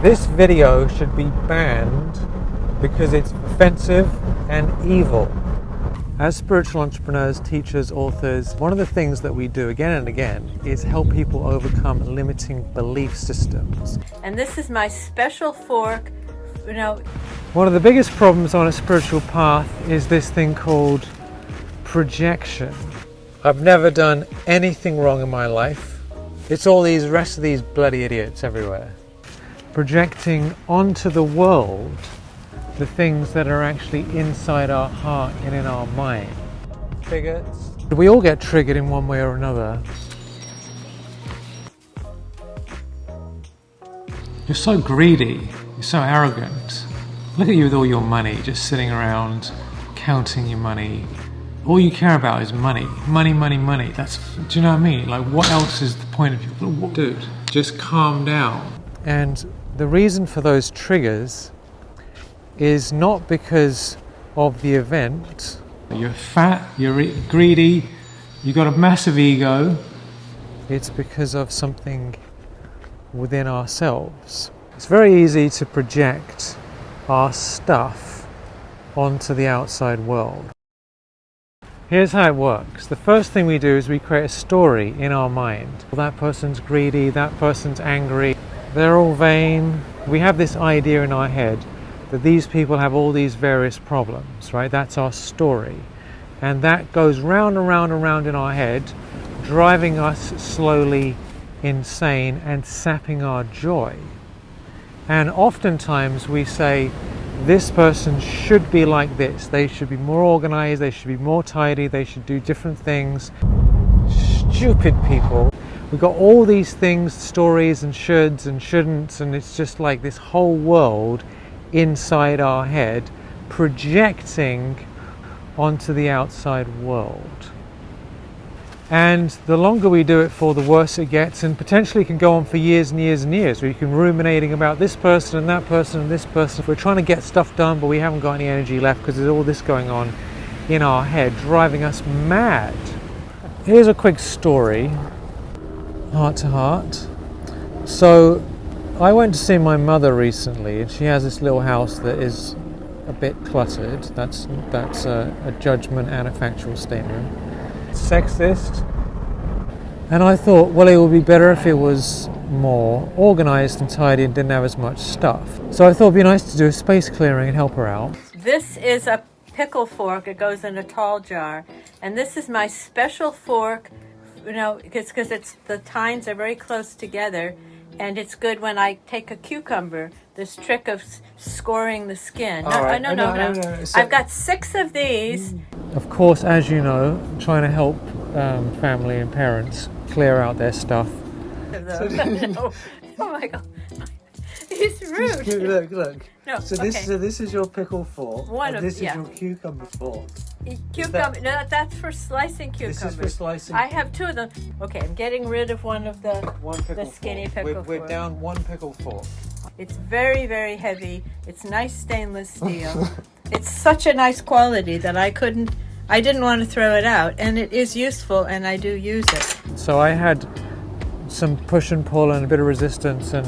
This video should be banned because it's offensive and evil. As spiritual entrepreneurs, teachers, authors, one of the things that we do again and again is help people overcome limiting belief systems. And this is my special fork, One of the biggest problems on a spiritual path is this thing called projection. I've never done anything wrong in my life. It's all these rest of these bloody idiots everywhere. Projecting onto the world the things that are actually inside our heart and in our mind. Triggers. We all get triggered in one way or another. You're so greedy, you're so arrogant. Look at you with all your money, just sitting around counting your money. All you care about is money. Money, money, money. Do you know what I mean? Like, what else is the point of you? Dude, just calm down. And the reason for those triggers is not because of the event. You're fat, you're greedy, you've got a massive ego. It's because of something within ourselves. It's very easy to project our stuff onto the outside world. Here's how it works. The first thing we do is we create a story in our mind. That person's greedy, that person's angry, they're all vain. We have this idea in our head that these people have all these various problems, right? That's our story. And that goes round and round and round in our head, driving us slowly insane and sapping our joy. And oftentimes we say, this person should be like this. They should be more organized, they should be more tidy, they should do different things. Stupid people. We've got all these things, stories and shoulds and shouldn'ts, and it's just like this whole world inside our head projecting onto the outside world. And the longer we do it for, the worse it gets, and potentially can go on for years and years and years, where you can ruminating about this person and that person and this person. We're trying to get stuff done, but we haven't got any energy left because there's all this going on in our head, driving us mad. Here's a quick story, heart to heart. So I went to see my mother recently, and she has this little house that is a bit cluttered. That's a judgment and a factual statement. Sexist. And I thought, well, it would be better if it was more organized and tidy and didn't have as much stuff. So I thought it'd be nice to do a space clearing and help her out. This is a pickle fork. It goes in a tall jar. And this is my special fork, because the tines are very close together. And it's good when I take a cucumber, this trick of scoring the skin. No. I've got 6 of these. Of course, as you know, I'm trying to help family and parents clear out their stuff. Oh my God. He's rude. Look. No, so this is your pickle fork. This is your cucumber fork. Cucumber. No, that's for slicing cucumbers. This is for slicing. I have 2 of them. Okay, I'm getting rid of one of the skinny pickle fork. We're down 1 pickle fork. It's very, very heavy. It's nice stainless steel. It's such a nice quality that I didn't want to throw it out, and it is useful, and I do use it. So I had some push and pull and a bit of resistance, and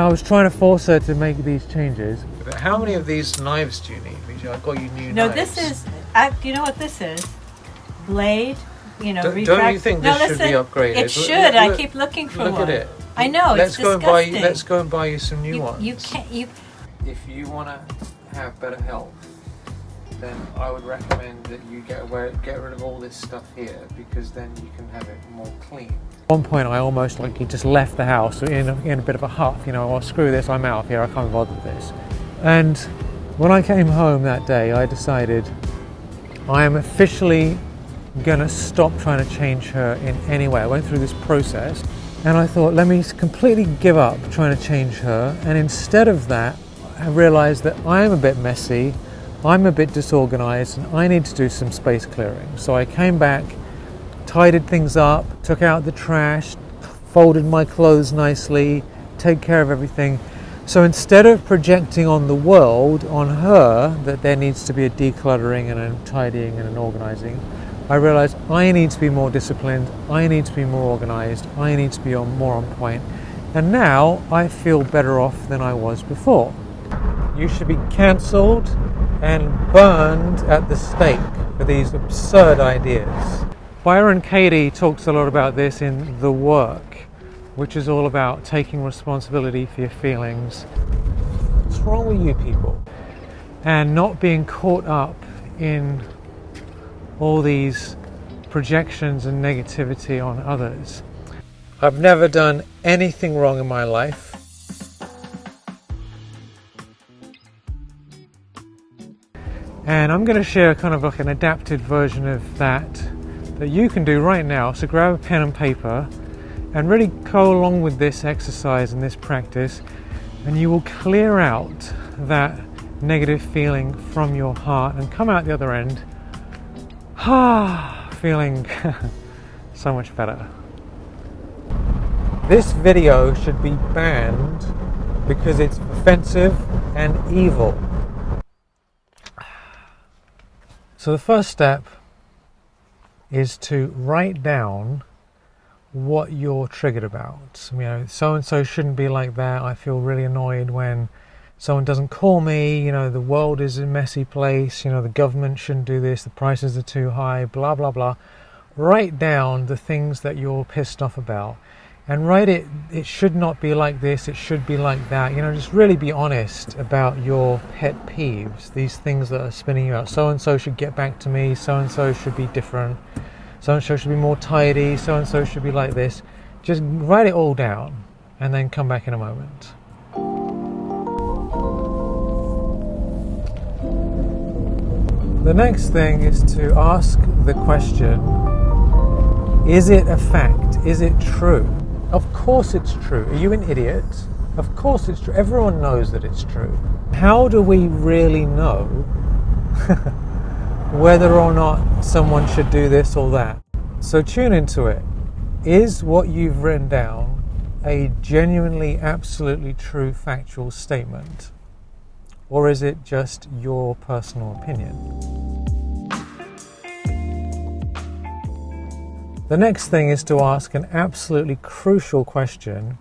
I was trying to force her to make these changes. But how many of these knives do you need? Because I've got you new knives. No, this is, you know what this is? Blade, Don't you think this should be upgraded? It should. I keep looking for one. Look at it. I know, it's disgusting. Let's go and buy you some new ones. You can't, If you want to have better health, then I would recommend that you get rid of all this stuff here, because then you can have it more clean. At one point I almost just left the house in a bit of a huff, well, screw this, I'm out of here, I can't bother with this. And when I came home that day, I decided I am officially going to stop trying to change her in any way. I went through this process and I thought, let me completely give up trying to change her, and instead of that I realized that I am a bit messy, I'm a bit disorganized, and I need to do some space clearing. So I came back, tidied things up, took out the trash, folded my clothes nicely, take care of everything. So instead of projecting on the world, on her, that there needs to be a decluttering and a tidying and an organizing, I realized I need to be more disciplined, I need to be more organized, I need to be more on point. And now I feel better off than I was before. You should be cancelled and burned at the stake for these absurd ideas. Byron Katie talks a lot about this in The Work, which is all about taking responsibility for your feelings. What's wrong with you people? And not being caught up in all these projections and negativity on others. I've never done anything wrong in my life. And I'm going to share kind of like an adapted version of that you can do right now. So grab a pen and paper and really go along with this exercise and this practice, and you will clear out that negative feeling from your heart and come out the other end feeling so much better. This video should be banned because it's offensive and evil. So the first step is to write down what you're triggered about. You know, so and so shouldn't be like that. I feel really annoyed when someone doesn't call me. You know, the world is a messy place. You know, the government shouldn't do this. The prices are too high. Blah blah blah. Write down the things that you're pissed off about, and write it. It should not be like this. It should be like that. You know, just really be honest about your pet peeves. These things that are spinning you out. So and so should get back to me. So and so should be different. So and so should be more tidy. So and so should be like this. Just write it all down, and then come back in a moment. The next thing is to ask the question, is it a fact? Is it true? Of course it's true. Are you an idiot? Of course it's true. Everyone knows that it's true. How do we really know whether or not someone should do this or that? So tune into it. Is what you've written down a genuinely, absolutely true factual statement? Or is it just your personal opinion? The next thing is to ask an absolutely crucial question,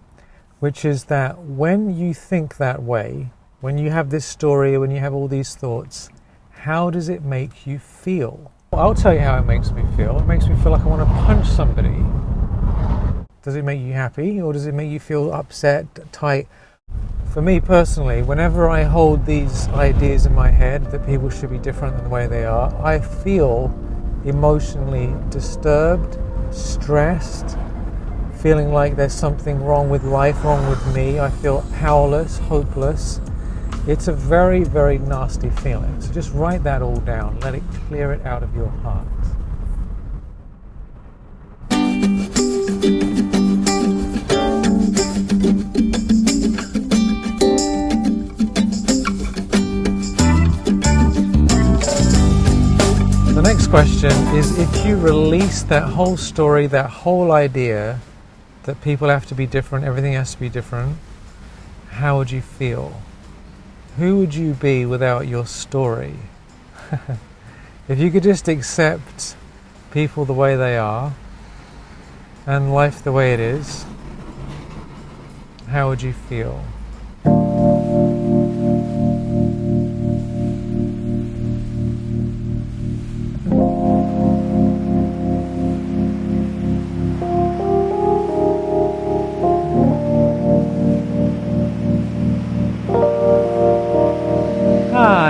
which is that when you think that way, when you have this story, when you have all these thoughts, how does it make you feel? I'll tell you how it makes me feel. It makes me feel like I want to punch somebody. Does it make you happy, or does it make you feel upset, tight? For me personally, whenever I hold these ideas in my head that people should be different than the way they are, I feel emotionally disturbed, stressed, feeling like there's something wrong with life, wrong with me. I feel powerless, hopeless. It's a very, very nasty feeling. So just write that all down. Let it clear it out of your heart. The next question is, if you release that whole story, that whole idea that people have to be different, everything has to be different, how would you feel? Who would you be without your story? If you could just accept people the way they are and life the way it is, how would you feel?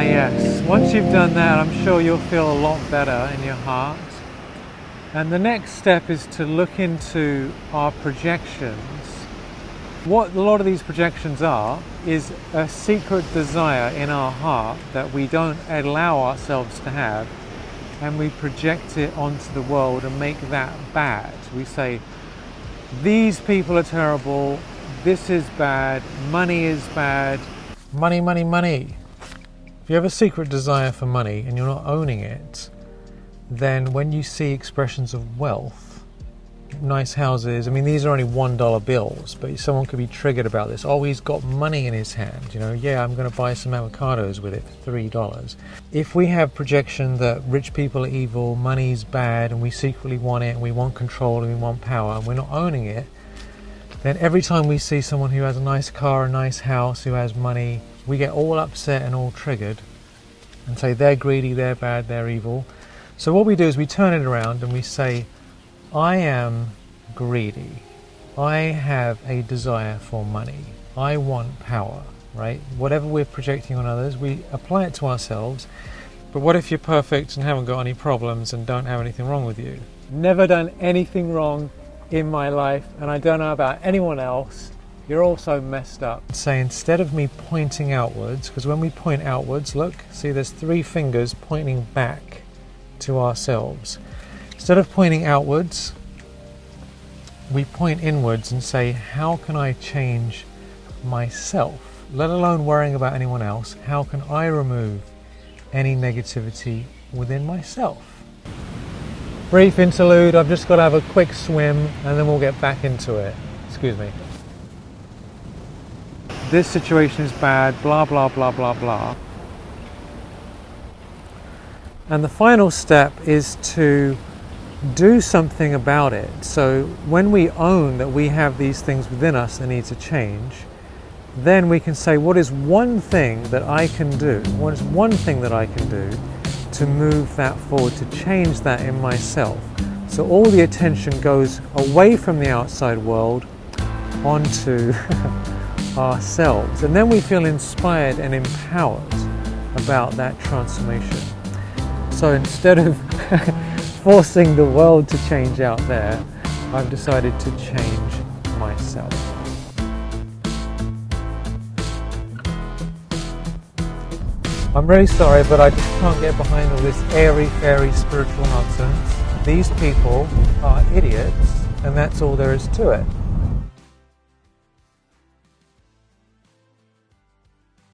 Yes, once you've done that, I'm sure you'll feel a lot better in your heart. And the next step is to look into our projections. What a lot of these projections are is a secret desire in our heart that we don't allow ourselves to have, and we project it onto the world and make that bad. We say, these people are terrible, this is bad, money is bad, money, money, money. If you have a secret desire for money and you're not owning it, then when you see expressions of wealth, nice houses, I mean, these are only $1 bills, but someone could be triggered about this. Oh, he's got money in his hand, you know, yeah, I'm going to buy some avocados with it for $3. If we have projection that rich people are evil, money's bad, and we secretly want it, and we want control, and we want power, and we're not owning it, then every time we see someone who has a nice car, a nice house, who has money, we get all upset and all triggered and say they're greedy, they're bad, they're evil. So what we do is we turn it around and we say, I am greedy. I have a desire for money. I want power, right? Whatever we're projecting on others, we apply it to ourselves. But what if you're perfect and haven't got any problems and don't have anything wrong with you? Never done anything wrong in my life, and I don't know about anyone else. You're all so messed up. Say, instead of me pointing outwards, because when we point outwards, look, see there's 3 fingers pointing back to ourselves. Instead of pointing outwards, we point inwards and say, how can I change myself? Let alone worrying about anyone else, how can I remove any negativity within myself? Brief interlude, I've just got to have a quick swim and then we'll get back into it. Excuse me. This situation is bad, blah, blah, blah, blah, blah. And the final step is to do something about it. So when we own that we have these things within us that need to change, then we can say, what is one thing that I can do? What is one thing that I can do to move that forward, to change that in myself? So all the attention goes away from the outside world onto ourselves. And then we feel inspired and empowered about that transformation. So instead of forcing the world to change out there, I've decided to change myself. I'm really sorry, but I just can't get behind all this airy-fairy spiritual nonsense. These people are idiots, and that's all there is to it.